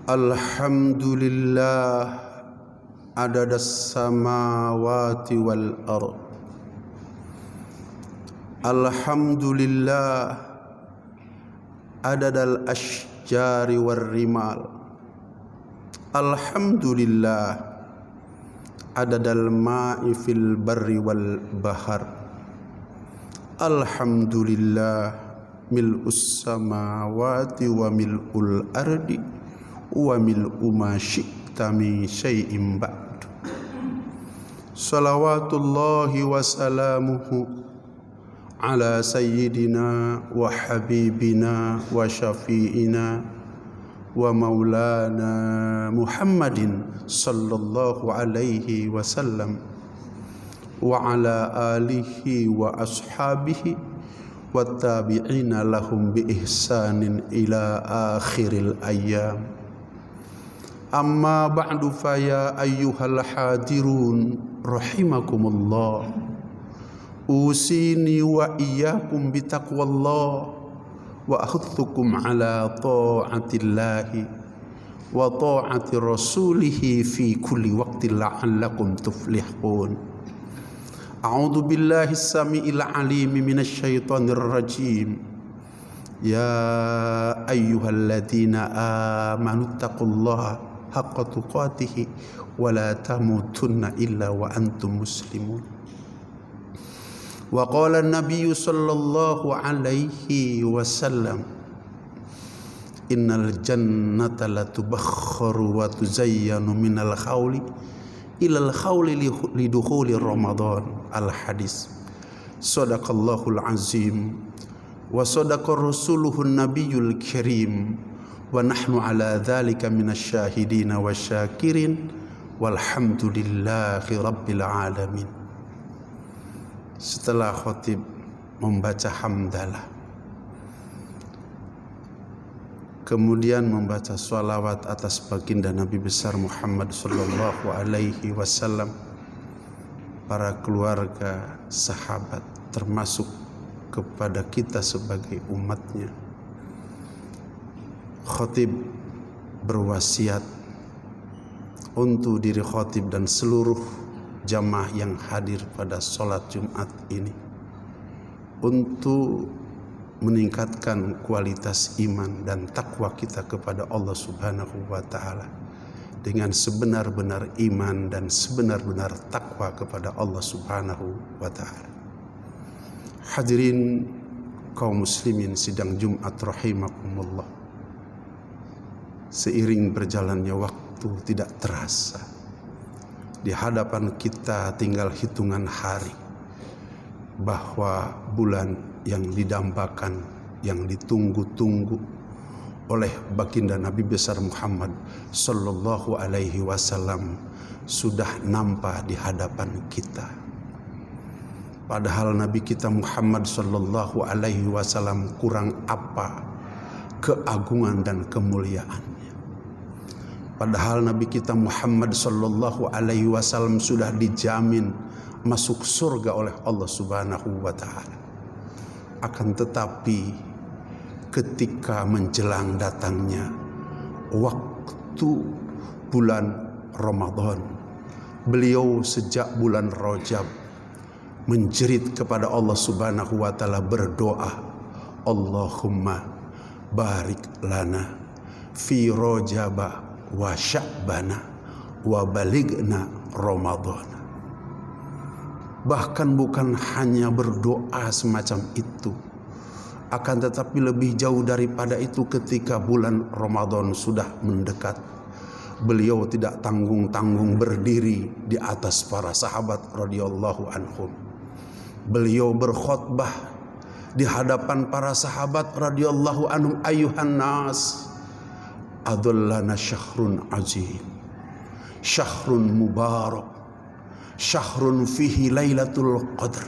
Alhamdulillah adadas samawati wal ard. Alhamdulillah adadal ashjari war rimal. Alhamdulillah adadal ma'i fil barri wal bahar. Alhamdulillah mil'us samawati wa mil'ul ardi wa mil'u ma syi'ta min syai'in ba'd. Salawatullahi wa salamuhu ala sayyidina wa habibina wa syafi'ina wa maulana Muhammadin sallallahu alaihi wasallam wa ala alihi wa ashabihi wa tabi'ina lahum bi ihsanin ila akhiril ayyam. Amma ba'du fa ya ayyuhal hadirun rahimakumullah, usini wa iyyakum bitaqwallah wa akhudhukum ala ta'atillahi wa ta'ati rasulihi fi kulli waqtin la'allakum tuflihun. A'udzu billahi as-sami'il 'alim minasy syaithanir rajim. Ya ayyuhalladzina amanu taqullaha haqqa tuqatih wa la tamutunna illa wa antum muslimun. Wa qala an-nabiy sallallahu alaihi wasallam, innal jannata la tubakhkharu wa tuzayyanu minal khawli ilal khawli lidukhuli ramadan. Al-hadis. Sadaqallahul azim wa sadaqa rasuluhun nabiyul karim wa nahnu ala dhalika minasyahidina wasyakirin walhamdulillahi rabbil alamin. Setelah khatib membaca hamdalah, kemudian membaca sholawat atas baginda Nabi besar Muhammad sallallahu alaihi wasallam, para keluarga, sahabat, termasuk kepada kita sebagai umatnya, khatib berwasiat untuk diri khatib dan seluruh jamaah yang hadir pada sholat Jumat ini untuk meningkatkan kualitas iman dan takwa kita kepada Allah Subhanahu wa ta'ala dengan sebenar-benar iman dan sebenar-benar takwa kepada Allah Subhanahu wa ta'ala. Hadirin kaum muslimin sidang Jumat rahimakumullah, seiring berjalannya waktu tidak terasa di hadapan kita tinggal hitungan hari bahwa bulan yang didambakan, yang ditunggu-tunggu oleh baginda Nabi besar Muhammad sallallahu alaihi wasallam sudah nampak di hadapan kita. Padahal Nabi kita Muhammad sallallahu alaihi wasallam kurang apa keagungan dan kemuliaannya. Padahal Nabi kita Muhammad sallallahu alaihi wasallam sudah dijamin masuk surga oleh Allah Subhanahu wa ta'ala. Akan tetapi ketika menjelang datangnya waktu bulan Ramadan, beliau sejak bulan Rajab menjerit kepada Allah Subhanahu wa ta'ala, berdoa, Allahumma barik lana fi Rajaba wa Sya'bana wa balighna Ramadan. Bahkan bukan hanya berdoa semacam itu, akan tetapi lebih jauh daripada itu, ketika bulan Ramadan sudah mendekat, beliau tidak tanggung-tanggung berdiri di atas para sahabat radhiyallahu anhum. Beliau berkhutbah di hadapan para sahabat radhiyallahu anhum, ayuhan nas, adallana syahrun azim, syahrun mubarak, syahrun fihi lailatul qadr,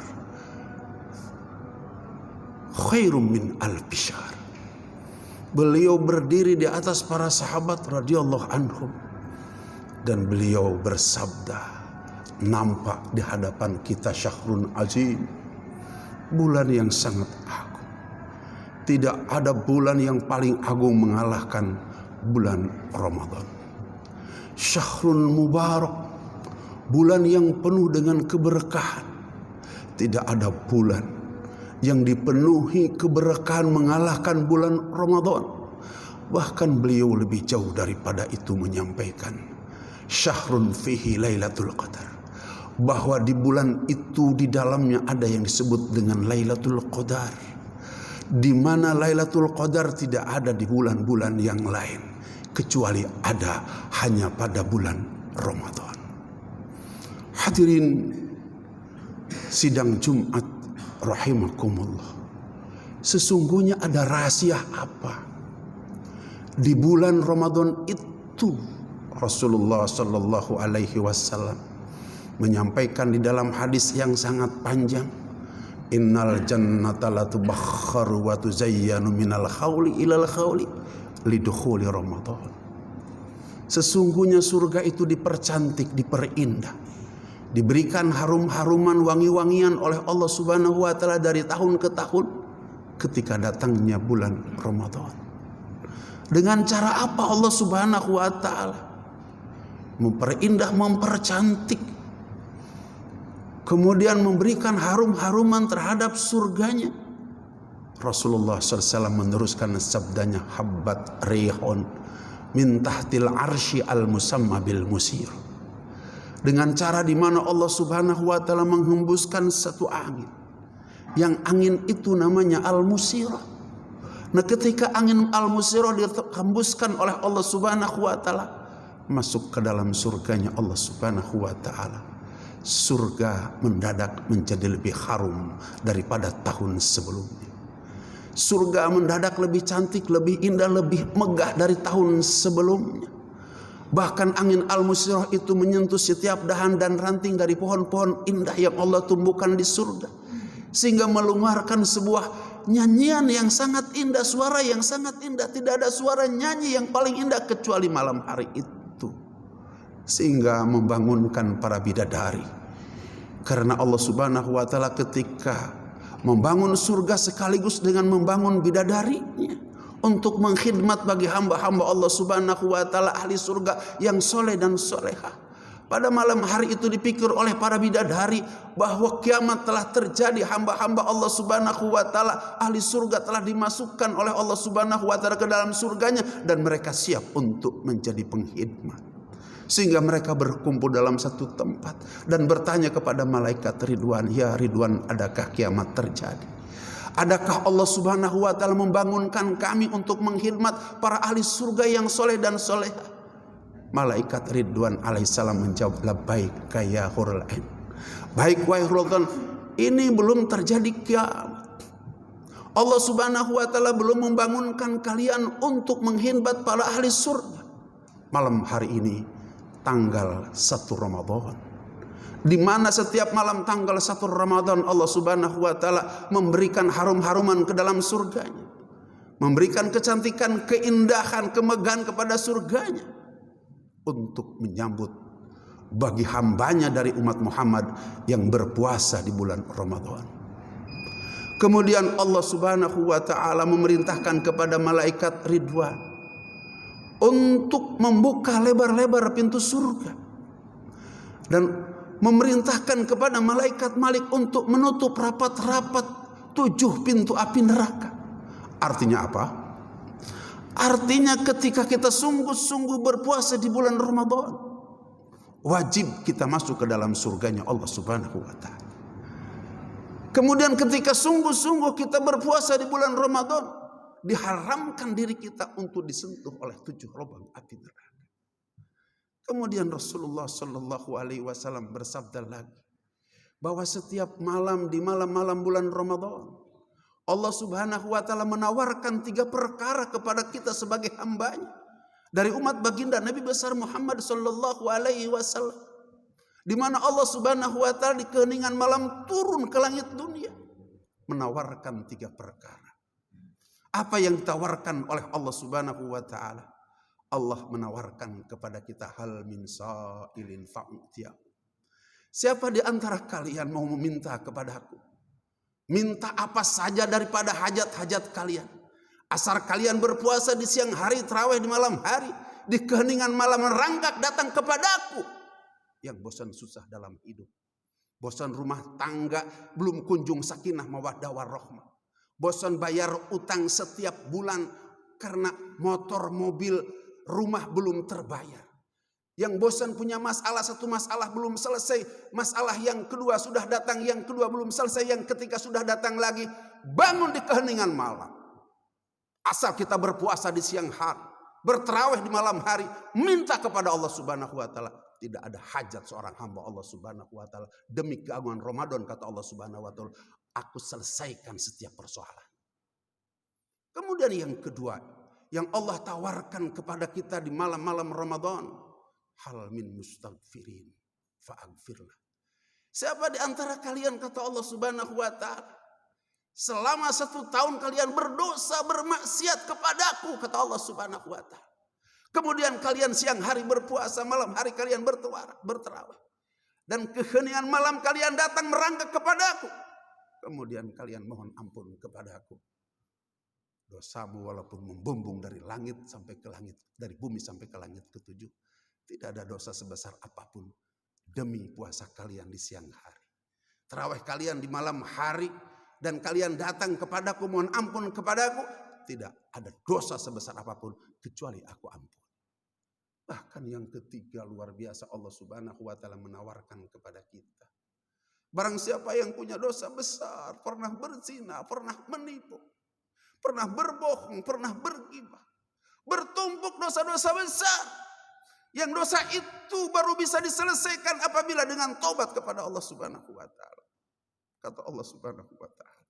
khairum min alfi syahr. Beliau berdiri di atas para sahabat radhiyallahu anhum dan beliau bersabda, nampak di hadapan kita syahrun azim, bulan yang sangat agung. Tidak ada bulan yang paling agung mengalahkan bulan Ramadan. Syahrun mubarak, bulan yang penuh dengan keberkahan. Tidak ada bulan yang dipenuhi keberkahan mengalahkan bulan Ramadan. Bahkan beliau lebih jauh daripada itu menyampaikan, syahrun fihi lailatul qadar, bahwa di bulan itu di dalamnya ada yang disebut dengan Lailatul Qadar, di mana Lailatul Qadar tidak ada di bulan-bulan yang lain, kecuali ada hanya pada bulan Ramadan. Hadirin sidang Jumat rahimakumullah, sesungguhnya ada rahasia apa di bulan Ramadan itu? Rasulullah sallallahu alaihi wasallam menyampaikan di dalam hadis yang sangat panjang, innal jannata la tubakharu wa tuzayyanu minal khawli ilal khawli lidukhuli Ramadan. Sesungguhnya surga itu dipercantik, diperindah, diberikan harum-haruman, wangi-wangian oleh Allah Subhanahu wa taala dari tahun ke tahun ketika datangnya bulan Ramadan. Dengan cara apa Allah Subhanahu wa taala memperindah, mempercantik, kemudian memberikan harum-haruman terhadap surganya? Rasulullah SAW meneruskan sabdanya, habbat rihon min tahtil arsy al musamma bil musir. Dengan cara di mana Allah Subhanahu wa taala menghembuskan satu angin, yang angin itu namanya al-musirah. Nah, ketika angin al-musirah dihembuskan oleh Allah Subhanahu wa taala, masuk ke dalam surganya Allah Subhanahu wa taala, surga mendadak menjadi lebih harum daripada tahun sebelumnya. Surga mendadak lebih cantik, lebih indah, lebih megah dari tahun sebelumnya. Bahkan angin al-musirah itu menyentuh setiap dahan dan ranting dari pohon-pohon indah yang Allah tumbuhkan di surga, sehingga mengeluarkan sebuah nyanyian yang sangat indah, suara yang sangat indah. Tidak ada suara nyanyi yang paling indah kecuali malam hari itu, sehingga membangunkan para bidadari. Karena Allah Subhanahu wa taala ketika membangun surga sekaligus dengan membangun bidadarinya untuk mengkhidmat bagi hamba-hamba Allah Subhanahu wa taala, ahli surga yang soleh dan soleha. Pada malam hari itu dipikir oleh para bidadari bahwa kiamat telah terjadi, hamba-hamba Allah Subhanahu wa taala, ahli surga telah dimasukkan oleh Allah Subhanahu wa taala ke dalam surganya, dan mereka siap untuk menjadi pengkhidmat. Sehingga mereka berkumpul dalam satu tempat dan bertanya kepada malaikat Ridwan, ya Ridwan, adakah kiamat terjadi? Adakah Allah Subhanahu wa taala membangunkan kami untuk mengkhidmat para ahli surga yang soleh dan soleha? Malaikat Ridwan alaihissalam menjawab, labbaik ya hurul ain. Baik wahai Ridwan, ini belum terjadi kiamat. Allah Subhanahu wa taala belum membangunkan kalian untuk mengkhidmat para ahli surga. Malam hari ini tanggal 1 Ramadan, di mana setiap malam tanggal 1 Ramadan Allah Subhanahu wa taala memberikan harum-haruman ke dalam surganya, memberikan kecantikan, keindahan, kemegahan kepada surganya untuk menyambut bagi hambanya dari umat Muhammad yang berpuasa di bulan Ramadan. Kemudian Allah Subhanahu wa taala memerintahkan kepada malaikat Ridwan untuk membuka lebar-lebar pintu surga, dan memerintahkan kepada malaikat Malik untuk menutup rapat-rapat 7 pintu api neraka. Artinya apa? Artinya ketika kita sungguh-sungguh berpuasa di bulan Ramadan, wajib kita masuk ke dalam surganya Allah Subhanahu wa taala. Kemudian ketika sungguh-sungguh kita berpuasa di bulan Ramadan, diharamkan diri kita untuk disentuh oleh 7 lubang api neraka. Kemudian Rasulullah Shallallahu Alaihi Wasallam bersabda lagi bahwa setiap malam di malam-malam bulan Ramadan, Allah Subhanahu Wa Taala menawarkan 3 perkara kepada kita sebagai hambanya dari umat baginda Nabi besar Muhammad Shallallahu Alaihi Wasallam, di mana Allah Subhanahu Wa Taala di keheningan malam turun ke langit dunia menawarkan 3 perkara. Apa yang ditawarkan oleh Allah Subhanahu wa taala? Allah menawarkan kepada kita, hal min sa'ilin fa'utiya. Siapa di antara kalian mau meminta kepadaku? Minta apa saja daripada hajat-hajat kalian. Asal kalian berpuasa di siang hari, tarawih di malam hari, di keheningan malam merangkak datang kepadaku. Yang bosan susah dalam hidup, bosan rumah tangga belum kunjung sakinah mawaddah warahmah, bosan bayar utang setiap bulan karena motor, mobil, rumah belum terbayar. Yang bosan punya masalah, satu masalah belum selesai, masalah yang kedua sudah datang, yang kedua belum selesai, yang ketiga sudah datang lagi. Bangun di keheningan malam. Asal kita berpuasa di siang hari, bertarawih di malam hari, minta kepada Allah Subhanahu wa taala. Tidak ada hajat seorang hamba Allah Subhanahu wa taala. Demi keagungan Ramadan, kata Allah Subhanahu wa taala, aku selesaikan setiap persoalan. Kemudian yang kedua, yang Allah tawarkan kepada kita di malam-malam Ramadan, hal min mustaghfirin fa'aghfirlah. Siapa di antara kalian, kata Allah Subhanahu wa taala, selama 1 tahun kalian berdosa, bermaksiat kepadaku, kata Allah Subhanahu wa taala. Kemudian kalian siang hari berpuasa, malam hari kalian bertarawih, dan keheningan malam kalian datang merangkak kepadaku. Kemudian kalian mohon ampun kepadaku. Dosamu walaupun membumbung dari langit sampai ke langit, dari bumi sampai ke langit ke-7, tidak ada dosa sebesar apapun demi puasa kalian di siang hari, tarawih kalian di malam hari, dan kalian datang kepadaku mohon ampun kepadaku. Tidak ada dosa sebesar apapun kecuali aku ampun. Bahkan yang ketiga luar biasa, Allah Subhanahu wa taala menawarkan kepada kita. Barang siapa yang punya dosa besar, pernah berzina, pernah menipu, pernah berbohong, pernah bergibah, bertumpuk dosa-dosa besar, yang dosa itu baru bisa diselesaikan apabila dengan taubat kepada Allah Subhanahu wa taala. Kata Allah Subhanahu wa taala,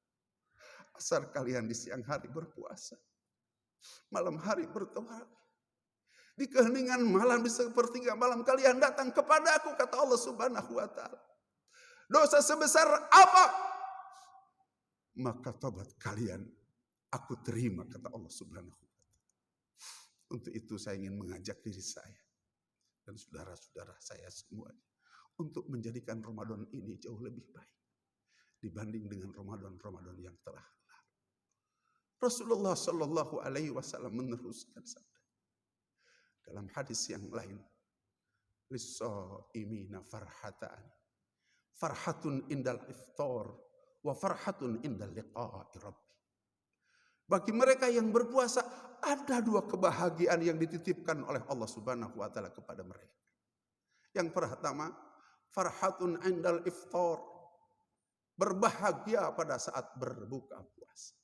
asal kalian di siang hari berpuasa, malam hari bertarawih, di keheningan malam, di sepertiga malam kalian datang kepadaku, kata Allah Subhanahu wa taala. Dosa sebesar apa? Maka taubat kalian aku terima, kata Allah Subhanahu wa taala. Untuk itu saya ingin mengajak diri saya dan saudara-saudara saya semuanya untuk menjadikan Ramadan ini jauh lebih baik dibanding dengan Ramadan-Ramadan yang telah lalu. Rasulullah Shallallahu Alaihi Wasallam meneruskan sabda dalam hadis yang lain, lis-shaimina farhatan, farhatun indal iftar wa farhatun indal liqa'i rabbi. Bagi mereka yang berpuasa ada 2 kebahagiaan yang dititipkan oleh Allah Subhanahu wa taala kepada mereka. Yang pertama, farhatun indal iftar, berbahagia pada saat berbuka puasa.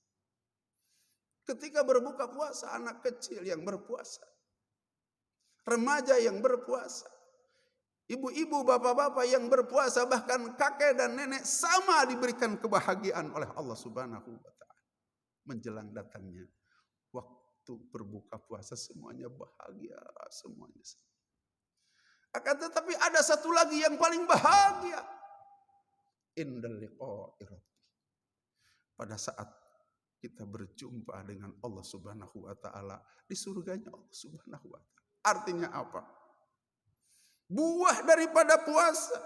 Ketika berbuka puasa, anak kecil yang berpuasa, remaja yang berpuasa, ibu-ibu, bapak-bapak yang berpuasa, bahkan kakek dan nenek, sama diberikan kebahagiaan oleh Allah Subhanahu wa taala. Menjelang datangnya waktu berbuka puasa, semuanya bahagia, semuanya. Akan tetapi ada satu lagi yang paling bahagia, indal liqa'i rabbi, pada saat kita berjumpa dengan Allah Subhanahu wa taala di surganya Allah Subhanahu wa taala. Artinya apa? Buah daripada puasa,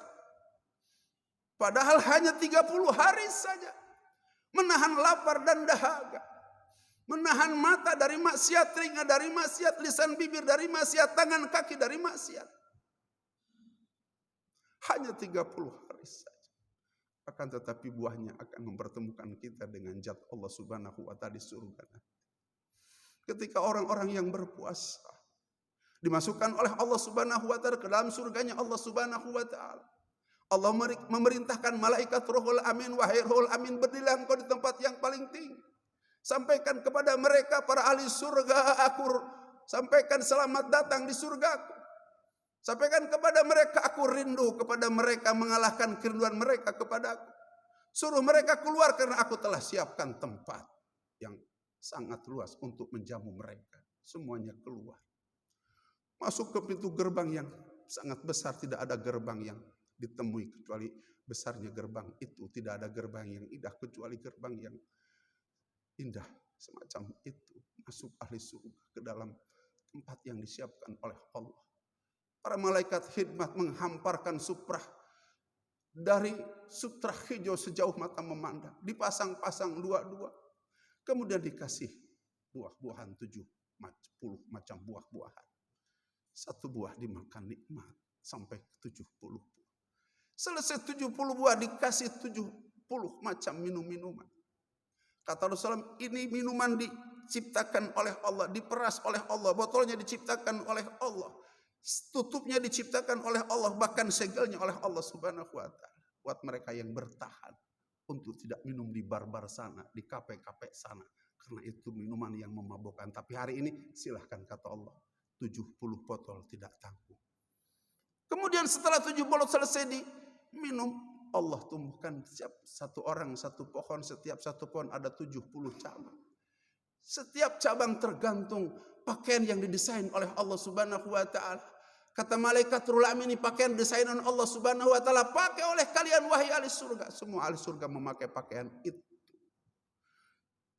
padahal hanya 30 hari saja, menahan lapar dan dahaga, menahan mata dari maksiat, telinga dari maksiat, lisan bibir dari maksiat, tangan kaki dari maksiat. Hanya 30 hari saja. Akan tetapi buahnya akan mempertemukan kita dengan zat Allah Subhanahu wa taala di surga. Ketika orang-orang yang berpuasa dimasukkan oleh Allah Subhanahu wa taala ke dalam surganya Allah Subhanahu wa taala, Allah memerintahkan malaikat Ruhul Amin, wahai Ruhul Amin, berdirilah engkau di tempat yang paling tinggi. Sampaikan kepada mereka para ahli surga, aku sampaikan selamat datang di surgaku. Sampaikan kepada mereka, aku rindu kepada mereka, mengalahkan kerinduan mereka kepadaku. Suruh mereka keluar karena aku telah siapkan tempat yang sangat luas untuk menjamu mereka. Semuanya keluar. Masuk ke pintu gerbang yang sangat besar, tidak ada gerbang yang ditemui kecuali besarnya gerbang itu. Tidak ada gerbang yang indah kecuali gerbang yang indah. semacam itu, masuk ahli surga ke dalam tempat yang disiapkan oleh Allah. Para malaikat khidmat menghamparkan suprah dari sutra hijau sejauh mata memandang, dipasang-pasang dua-dua, kemudian dikasih buah-buahan 70 macam buah-buahan. Satu buah dimakan nikmat sampai 70 buah. Selesai 70 buah dikasih 70 macam minuman. Kata Rasulullah, ini minuman diciptakan oleh Allah, diperas oleh Allah, botolnya diciptakan oleh Allah, tutupnya diciptakan oleh Allah, bahkan segelnya oleh Allah Subhanahu wa taala. Buat mereka yang bertahan untuk tidak minum di bar-bar sana, di kafe-kafe sana, karena itu minuman yang memabukkan. Tapi hari ini silahkan, kata Allah, 70 botol tidak tanggung. Kemudian setelah 70 botol selesai diminum, Allah tumbuhkan setiap satu orang satu pohon, setiap satu pohon ada 70 cabang. Setiap cabang tergantung pakaian yang didesain oleh Allah Subhanahu wa taala. Kata malaikat Ruhul Amin, ini pakaian desainan Allah Subhanahu wa taala, pakai oleh kalian wahai ahli surga. Semua ahli surga memakai pakaian itu.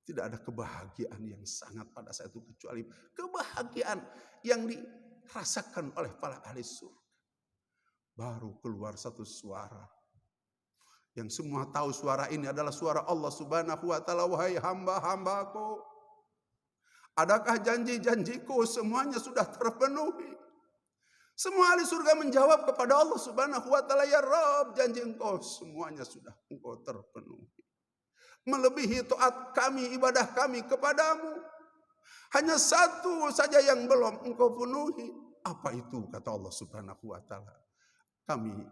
Tidak ada kebahagiaan yang sangat pada saat itu kecuali kebahagiaan yang dirasakan oleh para ahli surga. Baru keluar satu suara yang semua tahu suara ini adalah suara Allah Subhanahu wa taala. Wahai hamba-hambaku, adakah janji-janjiku semuanya sudah terpenuhi? Semua ahli surga menjawab kepada Allah Subhanahu wa taala, ya Rabb, janji engkau semuanya sudah engkau terpenuhi. Melebihi taat kami, ibadah kami kepadamu. Hanya satu saja yang belum engkau penuhi. Apa itu? Kata Allah Subhanahu wa taala, kami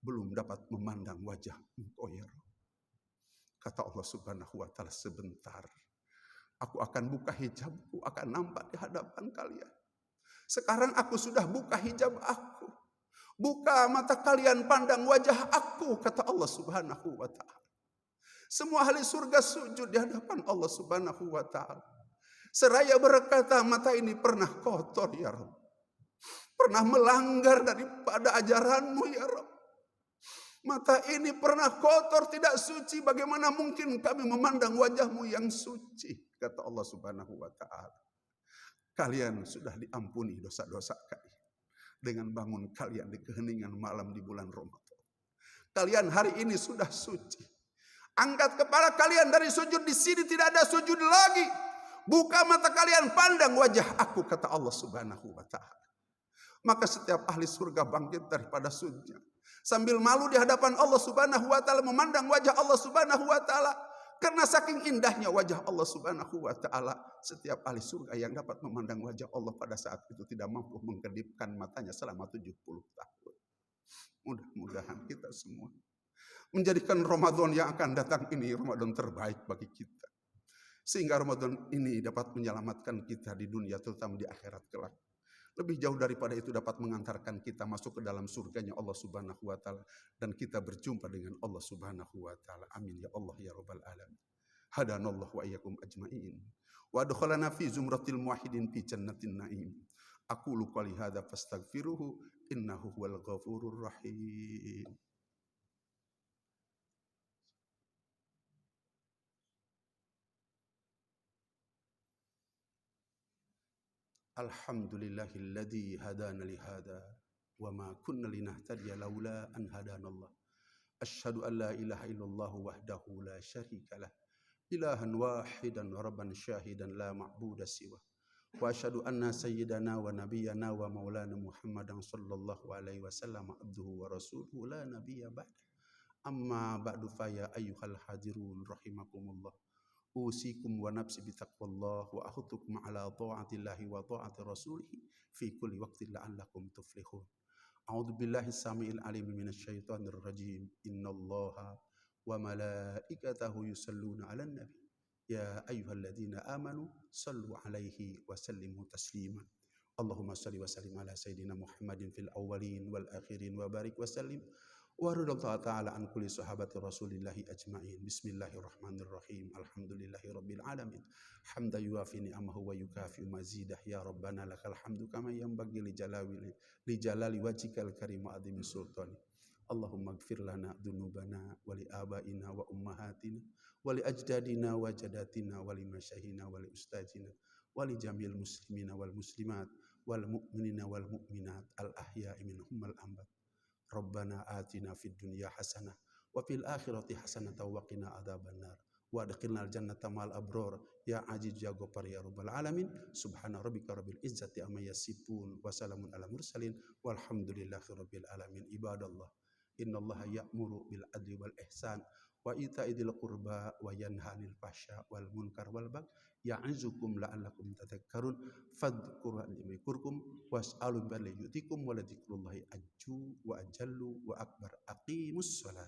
belum dapat memandang wajah engkau ya Rabb. Kata Allah Subhanahu wa taala, sebentar aku akan buka hijabku, akan nampak di hadapan kalian. Sekarang aku sudah buka hijab aku. Buka mata kalian, pandang wajah aku, kata Allah Subhanahu wa taala. Semua ahli surga sujud di hadapan Allah Subhanahu wa taala. Seraya berkata, mata ini pernah kotor ya Rabb. Pernah melanggar daripada ajaranmu ya Rabb. Mata ini pernah kotor, tidak suci. Bagaimana mungkin kami memandang wajahmu yang suci? Kata Allah Subhanahu wa ta'ala, kalian sudah diampuni dosa-dosa kalian dengan bangun kalian di keheningan malam di bulan Ramadan. Kalian hari ini sudah suci. Angkat kepala kalian dari sujud, di sini tidak ada sujud lagi. Buka mata kalian, pandang wajah aku, kata Allah Subhanahu wa ta'ala. Maka setiap ahli surga bangkit daripada sujudnya sambil malu di hadapan Allah Subhanahu wa ta'ala, memandang wajah Allah Subhanahu wa ta'ala. Karena saking indahnya wajah Allah Subhanahu wa ta'ala, setiap ahli surga yang dapat memandang wajah Allah pada saat itu tidak mampu mengkedipkan matanya selama 70 tahun. Mudah-mudahan kita semua menjadikan Ramadan yang akan datang ini Ramadan terbaik bagi kita, sehingga Ramadan ini dapat menyelamatkan kita di dunia terutama di akhirat kelak. Lebih jauh daripada itu dapat mengantarkan kita masuk ke dalam surganya Allah Subhanahu wa ta'ala, dan kita berjumpa dengan Allah Subhanahu wa ta'ala. Amin ya Allah ya Rabbal alamin. Hadanallah wa iyyakum ajma'in wa adkhalana fi zumratil muwahhidin fi jannatin na'im. Aqulu qouli hadza fastaghfiruhu innahu huwal ghafurur rahim. Alhamdulillahilladzi hadana li hada wa ma kunna linahtadiya laula an hadanallah. Asyhadu an la ilaha illallah wahdahu la syarika lah, ilahan wahidan rabban syahidan la ma'budu siwa. Wa asyhadu anna sayyidana wa nabiyyana wa maulana Muhammadan sallallahu alaihi wasallam abduhu wa rasuluhu la nabiyya ba'da. Amma ba'du fa ya ayyuhal hadirun rahimakumullah. Usikum wa nafsi bitaqwallah wa ahutukum ala ta'atillahi wa ta'ati rasulih fi kulli waqtin la'allakum tuflihun. A'udzu billahi samiil alim minasyaitonir rajim. Innallaha wa malaikatahu yusalluna 'alan nabi ya ayyuhalladzina amanu sallu 'alaihi wa sallimu taslima. Allahumma shalli wa sallim ala sayidina Muhammadin fil awwalin wal akhirin wa barik wa sallim wa radallahu ta'ala an kulli sahabati rasulillahi ajma'in. Bismillahirrahmanirrahim. Alhamdulillahi rabbil alamin. Hamda yuafi ni'amahu wa yukafi mazidah. Ya Rabbana lakal hamdu kama yanbaghi li jalali wajhikal karim wa adhimi sultani. Allahumma ighfir lana dzunubana wa li abaina wa ummahatina wa li ajdadina wa jadatina wa li masyayina wa li ustazina wa li jamil muslimina wal muslimat wal mu'minina wal mu'minat al ahya'i minhum wal amwat. Rabbana atina fid dunya hasanah wa fil akhirati hasanah wa qina adzabannar wa adkhilnal jannata ma'al abrar ya aziz ya ghaffar ya rabbal alamin. Subhana rabbika rabbil izzati amma yasifun wa salamun ala mursalin walhamdulillahi rabbil alamin. Ibadallah, innallaha ya'muru bil adli wal ihsan wa ita'i dzil qurba wa yanha 'anil fahsya wal munkar wal baghi ya'izukum la'allakum tadhakkarun fadhkuruni yadhkurkum was'alu billahi yutikum wa la dzikrullahi ajju wa ajallu wa akbar. Aqimus shalah.